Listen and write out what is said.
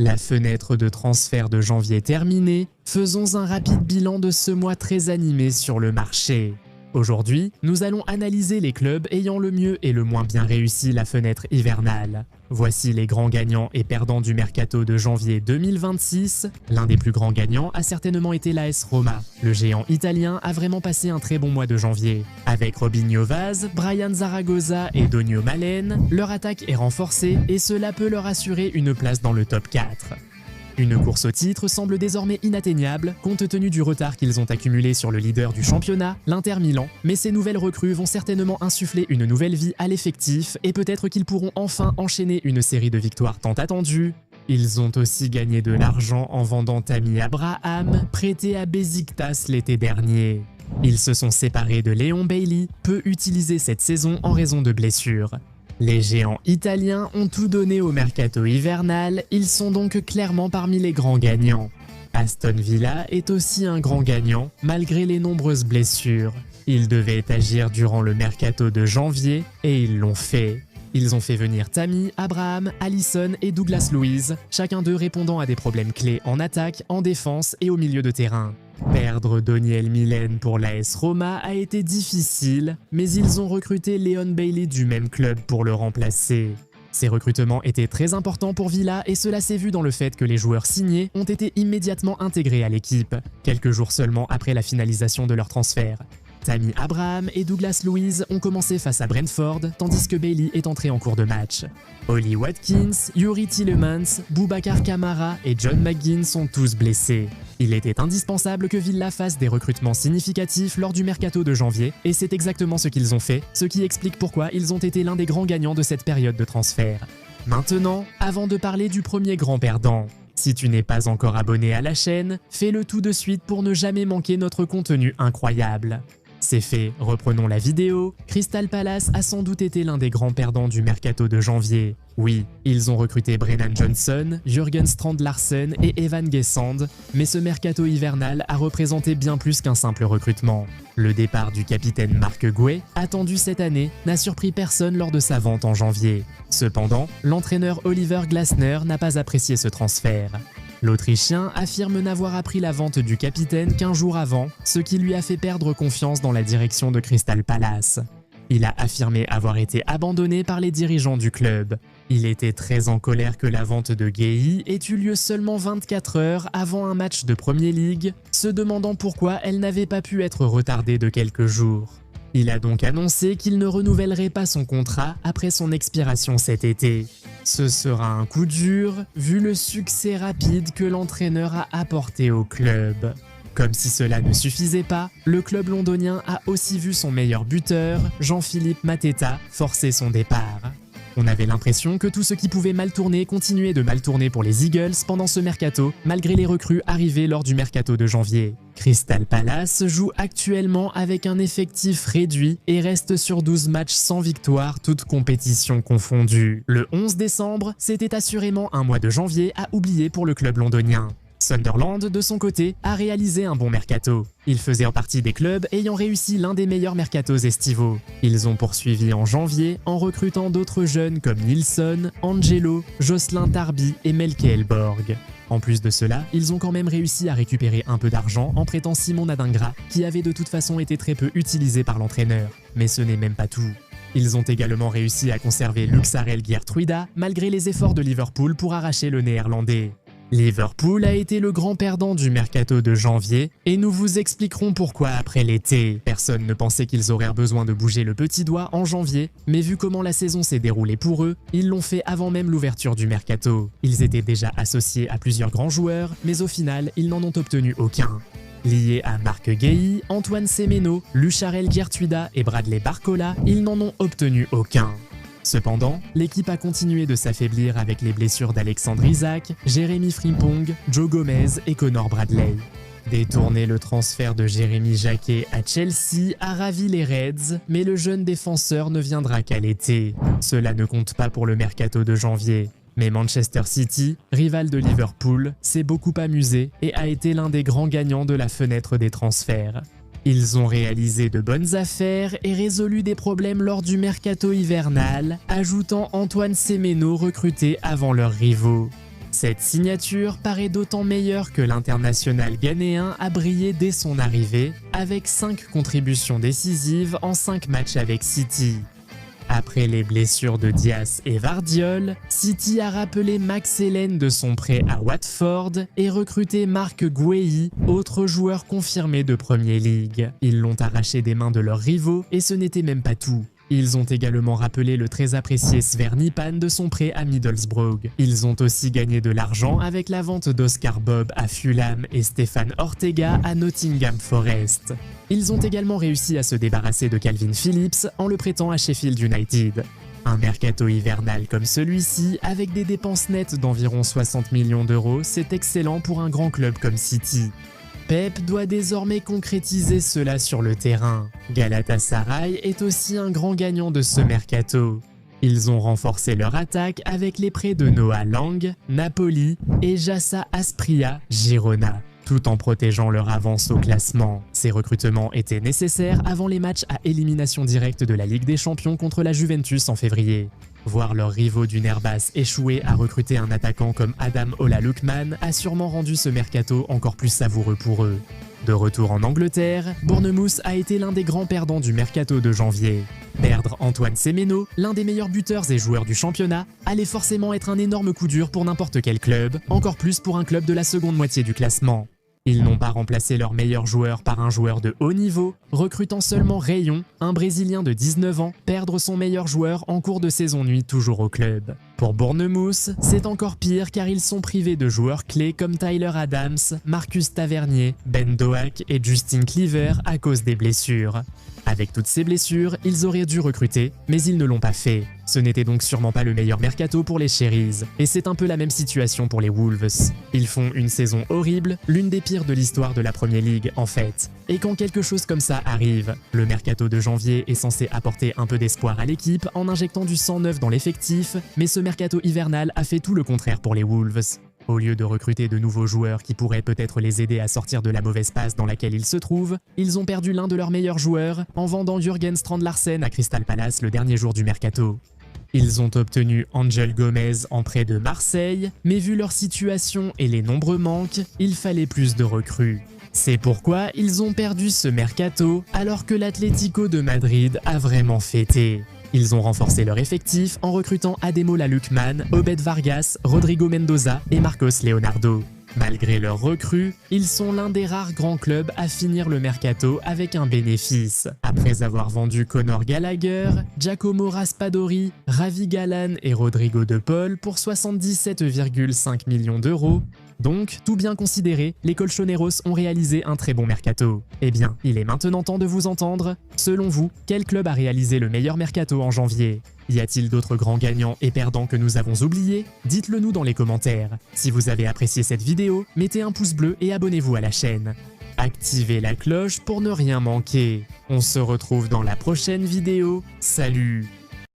La fenêtre de transfert de janvier terminée, faisons un rapide bilan de ce mois très animé sur le marché. Aujourd'hui, nous allons analyser les clubs ayant le mieux et le moins bien réussi la fenêtre hivernale. Voici les grands gagnants et perdants du mercato de janvier 2026. L'un des plus grands gagnants a certainement été l'AS Roma. Le géant italien a vraiment passé un très bon mois de janvier. Avec Robinho Vaz, Brian Zaragoza et Donio Malen, leur attaque est renforcée et cela peut leur assurer une place dans le top 4. Une course au titre semble désormais inatteignable compte tenu du retard qu'ils ont accumulé sur le leader du championnat, l'Inter Milan, mais ces nouvelles recrues vont certainement insuffler une nouvelle vie à l'effectif et peut-être qu'ils pourront enfin enchaîner une série de victoires tant attendues. Ils ont aussi gagné de l'argent en vendant Tammy Abraham, prêté à Besiktas l'été dernier. Ils se sont séparés de Leon Bailey, peu utilisé cette saison en raison de blessures. Les géants italiens ont tout donné au mercato hivernal, ils sont donc clairement parmi les grands gagnants. Aston Villa est aussi un grand gagnant, malgré les nombreuses blessures. Ils devaient agir durant le mercato de janvier, et ils l'ont fait. Ils ont fait venir Tammy, Abraham, Alisson et Douglas Luiz, chacun d'eux répondant à des problèmes clés en attaque, en défense et au milieu de terrain. Perdre Doniel Malen pour l'AS Roma a été difficile, mais ils ont recruté Leon Bailey du même club pour le remplacer. Ces recrutements étaient très importants pour Villa et cela s'est vu dans le fait que les joueurs signés ont été immédiatement intégrés à l'équipe, quelques jours seulement après la finalisation de leur transfert. Tammy Abraham et Douglas Luiz ont commencé face à Brentford, tandis que Bailey est entré en cours de match. Ollie Watkins, Youri Tielemans, Boubacar Kamara et John McGinn sont tous blessés. Il était indispensable que Villa fasse des recrutements significatifs lors du mercato de janvier, et c'est exactement ce qu'ils ont fait, ce qui explique pourquoi ils ont été l'un des grands gagnants de cette période de transfert. Maintenant, avant de parler du premier grand perdant, si tu n'es pas encore abonné à la chaîne, fais-le tout de suite pour ne jamais manquer notre contenu incroyable. C'est fait, reprenons la vidéo. Crystal Palace a sans doute été l'un des grands perdants du mercato de janvier. Oui, ils ont recruté Brennan Johnson, Jürgen Strand Larsen et Evan Gesand, mais ce mercato hivernal a représenté bien plus qu'un simple recrutement. Le départ du capitaine Marc Guéhi, attendu cette année, n'a surpris personne lors de sa vente en janvier. Cependant, l'entraîneur Oliver Glasner n'a pas apprécié ce transfert. L'Autrichien affirme n'avoir appris la vente du capitaine qu'un jour avant, ce qui lui a fait perdre confiance dans la direction de Crystal Palace. Il a affirmé avoir été abandonné par les dirigeants du club. Il était très en colère que la vente de Guéhi ait eu lieu seulement 24 heures avant un match de Premier League, se demandant pourquoi elle n'avait pas pu être retardée de quelques jours. Il a donc annoncé qu'il ne renouvellerait pas son contrat après son expiration cet été. Ce sera un coup dur, vu le succès rapide que l'entraîneur a apporté au club. Comme si cela ne suffisait pas, le club londonien a aussi vu son meilleur buteur, Jean-Philippe Mateta, forcer son départ. On avait l'impression que tout ce qui pouvait mal tourner continuait de mal tourner pour les Eagles pendant ce mercato, malgré les recrues arrivées lors du mercato de janvier. Crystal Palace joue actuellement avec un effectif réduit et reste sur 12 matchs sans victoire, toutes compétitions confondues. Le 11 décembre, c'était assurément un mois de janvier à oublier pour le club londonien. Sunderland, de son côté, a réalisé un bon mercato. Il faisait en partie des clubs ayant réussi l'un des meilleurs mercatos estivaux. Ils ont poursuivi en janvier en recrutant d'autres jeunes comme Nilsson, Angelo, Jocelyn Tarby et Melke Elborg. En plus de cela, ils ont quand même réussi à récupérer un peu d'argent en prêtant Simon Adingra, qui avait de toute façon été très peu utilisé par l'entraîneur. Mais ce n'est même pas tout. Ils ont également réussi à conserver Luxarel Geertruida, malgré les efforts de Liverpool pour arracher le néerlandais. Liverpool a été le grand perdant du mercato de janvier et nous vous expliquerons pourquoi après l'été. Personne ne pensait qu'ils auraient besoin de bouger le petit doigt en janvier, mais vu comment la saison s'est déroulée pour eux, ils l'ont fait avant même l'ouverture du mercato. Ils étaient déjà associés à plusieurs grands joueurs, mais au final, ils n'en ont obtenu aucun. Liés à Marc Guéhi, Antoine Semenyo, Luxarel Geertruida et Bradley Barcola, ils n'en ont obtenu aucun. Cependant, l'équipe a continué de s'affaiblir avec les blessures d'Alexandre Isak, Jérémy Frimpong, Joe Gomez et Connor Bradley. Détourner le transfert de Jérémy Jacquet à Chelsea a ravi les Reds, mais le jeune défenseur ne viendra qu'à l'été. Cela ne compte pas pour le mercato de janvier. Mais Manchester City, rival de Liverpool, s'est beaucoup amusé et a été l'un des grands gagnants de la fenêtre des transferts. Ils ont réalisé de bonnes affaires et résolu des problèmes lors du mercato hivernal, ajoutant Antoine Semenyo recruté avant leurs rivaux. Cette signature paraît d'autant meilleure que l'international ghanéen a brillé dès son arrivée, avec 5 contributions décisives en 5 matchs avec City. Après les blessures de Dias et Vardiol, City a rappelé Max Hellen de son prêt à Watford et recruté Marc Guéhi, autre joueur confirmé de Premier League. Ils l'ont arraché des mains de leurs rivaux et ce n'était même pas tout. Ils ont également rappelé le très apprécié Sverny Pan de son prêt à Middlesbrough. Ils ont aussi gagné de l'argent avec la vente d'Oscar Bob à Fulham et Stéphane Ortega à Nottingham Forest. Ils ont également réussi à se débarrasser de Calvin Phillips en le prêtant à Sheffield United. Un mercato hivernal comme celui-ci, avec des dépenses nettes d'environ 60 millions d'euros, c'est excellent pour un grand club comme City. Pep doit désormais concrétiser cela sur le terrain. Galatasaray est aussi un grand gagnant de ce mercato. Ils ont renforcé leur attaque avec les prêts de Noah Lang, Napoli et Jassa Asprilla, Girona, tout en protégeant leur avance au classement. Ces recrutements étaient nécessaires avant les matchs à élimination directe de la Ligue des Champions contre la Juventus en février. Voir leurs rivaux du Nerbas échouer à recruter un attaquant comme Adam Ola Lookman a sûrement rendu ce mercato encore plus savoureux pour eux. De retour en Angleterre, Bournemouth a été l'un des grands perdants du mercato de janvier. Perdre Antoine Semenyo, l'un des meilleurs buteurs et joueurs du championnat, allait forcément être un énorme coup dur pour n'importe quel club, encore plus pour un club de la seconde moitié du classement. Ils n'ont pas remplacé leur meilleur joueur par un joueur de haut niveau, recrutant seulement Rayon, un Brésilien de 19 ans, perdre son meilleur joueur en cours de saison nuit toujours au club. Pour Bournemouth, c'est encore pire car ils sont privés de joueurs clés comme Tyler Adams, Marcus Tavernier, Ben Doak et Justin Cleaver à cause des blessures. Avec toutes ces blessures, ils auraient dû recruter, mais ils ne l'ont pas fait. Ce n'était donc sûrement pas le meilleur mercato pour les Cherries, et c'est un peu la même situation pour les Wolves. Ils font une saison horrible, l'une des pires de l'histoire de la Premier League en fait. Et quand quelque chose comme ça arrive, le mercato de janvier est censé apporter un peu d'espoir à l'équipe en injectant du sang neuf dans l'effectif, mais ce mercato hivernal a fait tout le contraire pour les Wolves. Au lieu de recruter de nouveaux joueurs qui pourraient peut-être les aider à sortir de la mauvaise passe dans laquelle ils se trouvent, ils ont perdu l'un de leurs meilleurs joueurs en vendant Jürgen Strand Larsen à Crystal Palace le dernier jour du mercato. Ils ont obtenu Angel Gomez en prêt de Marseille, mais vu leur situation et les nombreux manques, il fallait plus de recrues. C'est pourquoi ils ont perdu ce mercato alors que l'Atlético de Madrid a vraiment fêté. Ils ont renforcé leur effectif en recrutant Ademola Lookman, Obed Vargas, Rodrigo Mendoza et Marcos Leonardo. Malgré leurs recrues, ils sont l'un des rares grands clubs à finir le mercato avec un bénéfice. Après avoir vendu Conor Gallagher, Giacomo Raspadori, Ravi Galan et Rodrigo De Paul pour 77,5 millions d'euros, donc, tout bien considéré, les Colchoneros ont réalisé un très bon mercato. Eh bien, il est maintenant temps de vous entendre. Selon vous, quel club a réalisé le meilleur mercato en janvier? Y a-t-il d'autres grands gagnants et perdants que nous avons oubliés? Dites-le nous dans les commentaires. Si vous avez apprécié cette vidéo, mettez un pouce bleu et abonnez-vous à la chaîne. Activez la cloche pour ne rien manquer. On se retrouve dans la prochaine vidéo. Salut!